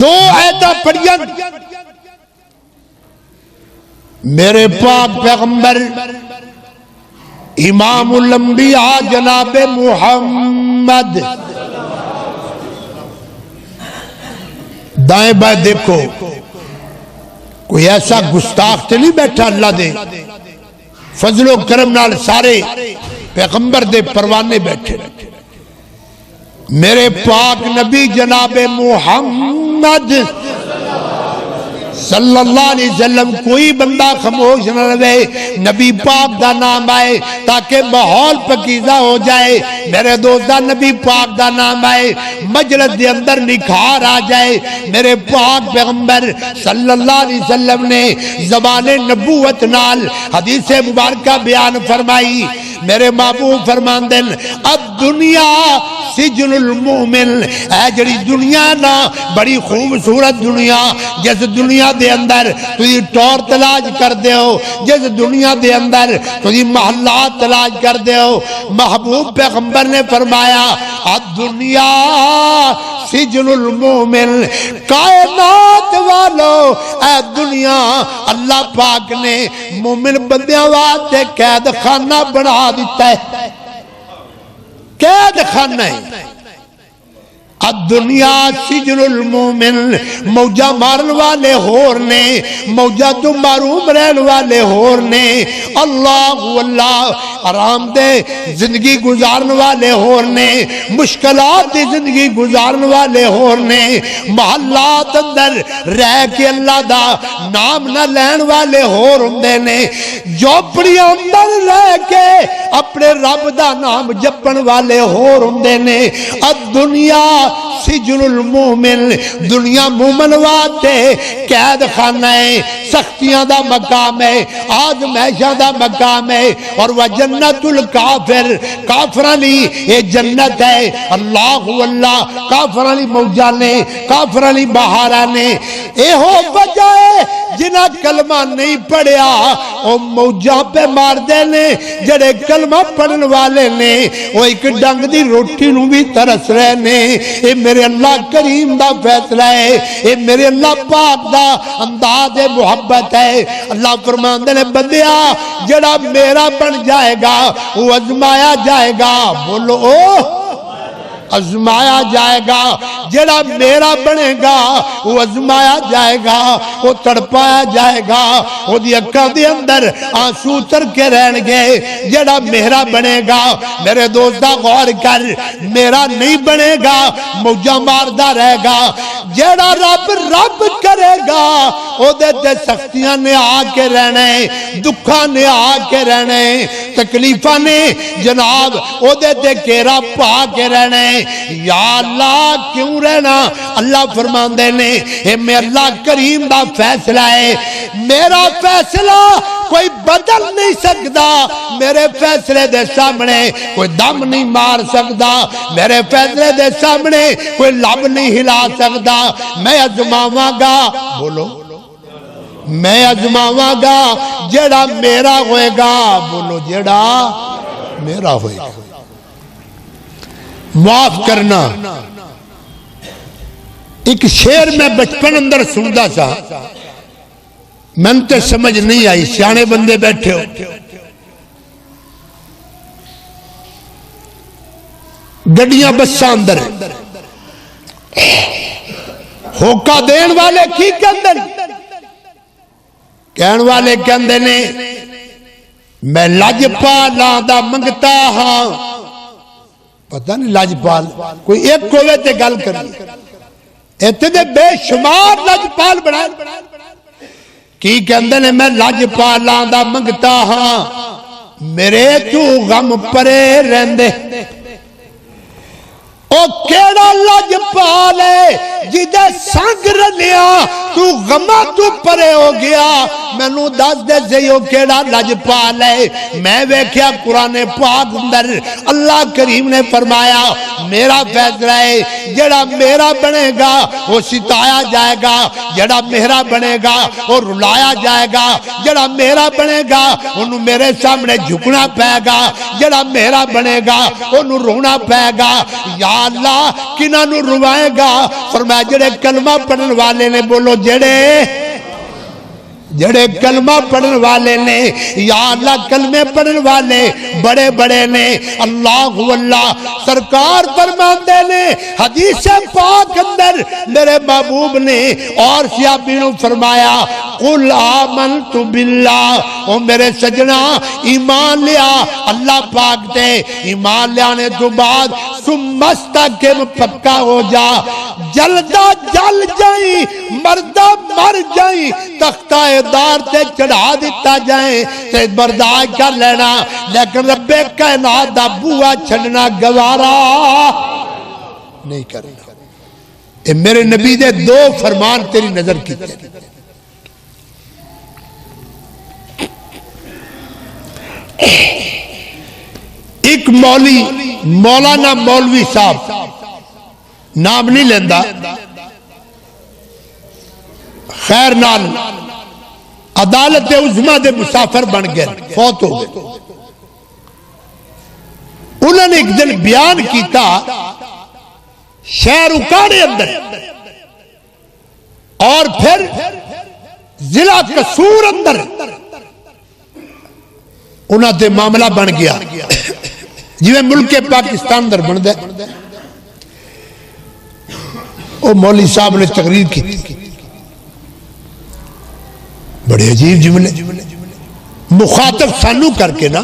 دو آیتاں پڑھیاں میرے پاک پیغمبر امام الانبیاء جناب محمد دائیں بائیں دیکھو کوئی ایسا گستاخ تو نہیں بیٹھا اللہ دے فضل و کرم نال سارے پیغمبر دے پروانے بیٹھے میرے پاک نبی جناب محمد صلی اللہ علیہ وسلم کوئی بندہ خاموش نہ رہے نبی پاک دا نام آئے تاکہ ماحول پکیزہ ہو جائے میرے دوستہ نبی پاک دا نام آئے مجلس دے اندر نکھار آ جائے میرے پاک پیغمبر صلی اللہ علیہ وسلم نے زبان نبوت نال حدیث مبارکہ بیان فرمائی میرے محبوب فرمان دن الدنیا سجن المومن اے جڑی دنیا نا بڑی خوبصورت دنیا جس دنیا دے اندر تجھے ٹور تلاش کر دے ہو جس دنیا دے اندر تجھے محلات تلاش کر دے ہو محبوب پیغمبر نے فرمایا الدنیا سجن المومن کائنات والو اے دنیا اللہ پاک نے مومن بندیاں واسطے قید خانہ بنا دیتا ہے قید خانہ ہے الدنیا سجن المومن موجہ مارن والے ہور نے موجہ تو معروم رہن والے ہور نے اللہ آرام دے زندگی گزارن والے ہور نے مشکلات دی زندگی گزارن والے ہور نے محلات اندر رہ کے اللہ دا نام نہ لین والے ہور ہوندے نے جھوپڑی اندر رہ کے اپنے رب دا نام جپن والے ہور ہوندے نے الدنیا سجن المومن دنیا مومن واتے قید خانہ ہے سختیاں دا مقام ہے آزمائشاں دا مقام ہے اور وہ جنت الکافر کافرانی یہ جنت ہے اللہ کافرانی موجانے کافرانی بہارانے اے ہو وجہ ہے جنہ کلمہ نہیں پڑھیا وہ موجہ پہ مار دینے جڑے کلمہ پڑھن والے نے وہ ایک ڈنگ دی روٹی نو بھی ترس رہنے اے میرے اللہ کریم دا فیصلہ ہے اے میرے اللہ پاک دا انداز محبت ہے اللہ فرمان دے بندیا جڑا میرا بن جائے گا وہ ازمایا جائے گا بولو ازمایا جائے گا جڑا میرا بنے گا وہ ازمایا جائے گا وہ تڑپایا جائے گا وہ دی اکھاں دے اندر آنسو تر کے رہن گے جڑا میرا بنے گا میرے دوستہ غور کر میرا نہیں بنے گا موجہ ماردہ رہے گا جڑا رب کرے گا وہ دیتے سختیاں نے آ کے رہنے دکھاں نے آ کے رہنے تکلیفاں نے جناب وہ دیتے کیرا پا کے رہنے یا اللہ کیوں رہنا اللہ فرمان دینے اے میں اللہ کریم دا فیصلہ ہے میرا فیصلہ کوئی بدل نہیں سکتا میرے فیصلے دے سامنے کوئی دم نہیں مار سکتا میرے فیصلے دے سامنے کوئی لب نہیں ہلا سکتا میں ازماواں گا بولو میں ازماواں گا جڑا میرا ہوئے گا بولو جڑا میرا ہوئے گا معاف کرنا ایک شعر میں بچپن اندر سندا سا میں تے سمجھ نہیں آئی سیانے بندے بیٹھے ہو گڈیاں بساں اندر ہوکا دین والے کی کہندے کہن والے کہندے نے میں لاجپالاں دا منگتا ہاں پتہ نہیں لاجپال کوئی ایک کوئے تے گل کرنی اتنے بے شمار لاجپال بڑھائے کی کہندے نے میں لاجپالاں دا منگتا ہاں میرے تو غم پرے رہندے او کیڑا لاجپال ہے جدے سنگ رلیا تو غمہ تو پرے ہو گیا میں نو دس دے زیو کیڑا لاجپال ہے میں ویکھیا قرآن پاک اندر اللہ کریم نے فرمایا میرا فیصلہ ہے جڑا میرا بنے گا وہ ستایا جائے گا جڑا میرا بنے گا وہ رلایا جائے گا جڑا میرا بنے گا انہوں میرے سامنے جھکنا پائے گا جڑا میرا بنے گا انہوں رونا پائے گا یا اللہ کنہ نو روائے گا فرمایا فرمایا جڑے کلمہ پڑھن والے نے، بولو جڑے کلمہ پڑھن والے نے، یا اللہ کلمے پڑھن والے بڑے بڑے نے، اللہ اللہ سرکار فرماندے نے حدیث پاک اندر میرے محبوب نے اور صحابیوں فرمایا قل آمنت باللہ، او میرے سجنا ایمان لیا اللہ پاک تے، ایمان لیانے تو بعد مستقیم پکا ہو جا، جلدہ جل جائیں مردہ مر جائیں، تختہ دار تے چڑھا دیتا جائیں تے برداشت کر لینا، لیکن رب کائنات دا بوا چھڑنا گوارا نہیں کرنا۔ اے میرے نبی دے دو فرمان تیری نظر کی تے ایک مولانا مولوی صاحب نام نہیں لیندہ، خیر نال عدالت عظمیٰ دے مسافر بن گئے، فوت ہو گئے۔ انہوں نے ایک دن بیان کیتا شہر اکاڑے اندر اور پھر ضلع قصور اندر انہوں نے معاملہ بن گیا جویں ملک پاکستان اندر بن دے۔ وہ مولوی صاحب نے تقریر کی، بڑے عجیب جملے مخاطب سانو کر کے نا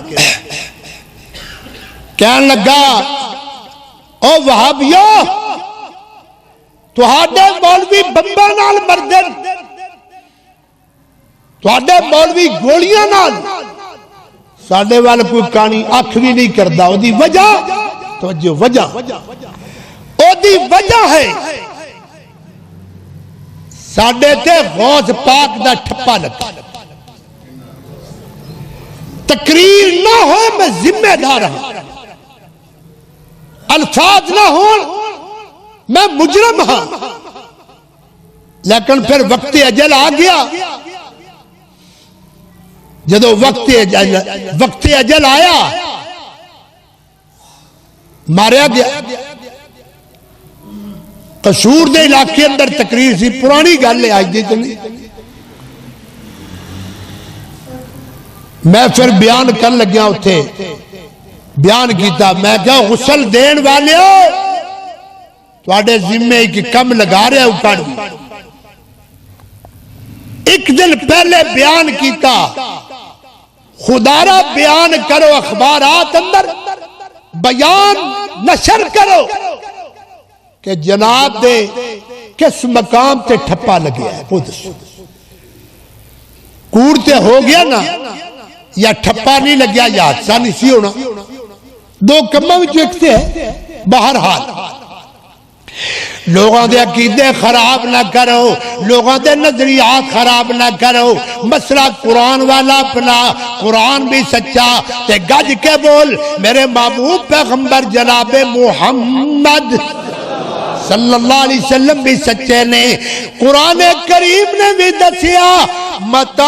کہنے لگا او وہابیو تہاڈے مولوی بمباں نال مردے، تہاڈے مولوی گولیاں نال، ساڈے وال کوئی کہانی اکھ بھی نہیں کردا۔ او دی وجہ توجہ او دی وجہ ہے ساڈے تے غوث پاک دا ٹھپا لگا، تقریر نہ ہو میں ذمہ دار ہوں، الفاظ نہ ہو میں مجرم ہاں، لیکن پھر وقت اجل آ گیا، جدو وقت اجل آیا ماریا گیا۔ قصور دے علاقے اندر تقریر سی، پرانی گل ہے آج دی چلی، میں پھر بیان کر لگیا، اتھے بیان کیتا، میں کہا غسل دین والے ہو تواڈے ذمے ایک کم لگا رہے اکاڑ دی۔ ایک دن پہلے بیان کیتا، خدارہ بیان کرو اخبارات اندر، بیان نشر کرو کہ جناب دے کس مقام تے ٹھپا لگیا ہے، قدس کوڑتے ہو گیا نا، یا ٹھپا نہیں لگیا یا حادثہ نہیں سی ہونا، دو کمہ بھی چکتے ہیں۔ بہرحال لوگوں دے عقیدے خراب نہ کرو، لوگوں دے نظریات خراب نہ کرو، مسئلہ قرآن والا اپنا، قرآن بھی سچا تے گج کے بول، میرے محبوب پیغمبر جناب محمد صلی اللہ علیہ وسلم بھی سچے نے، قرآن کریم نے بھی دسیا متا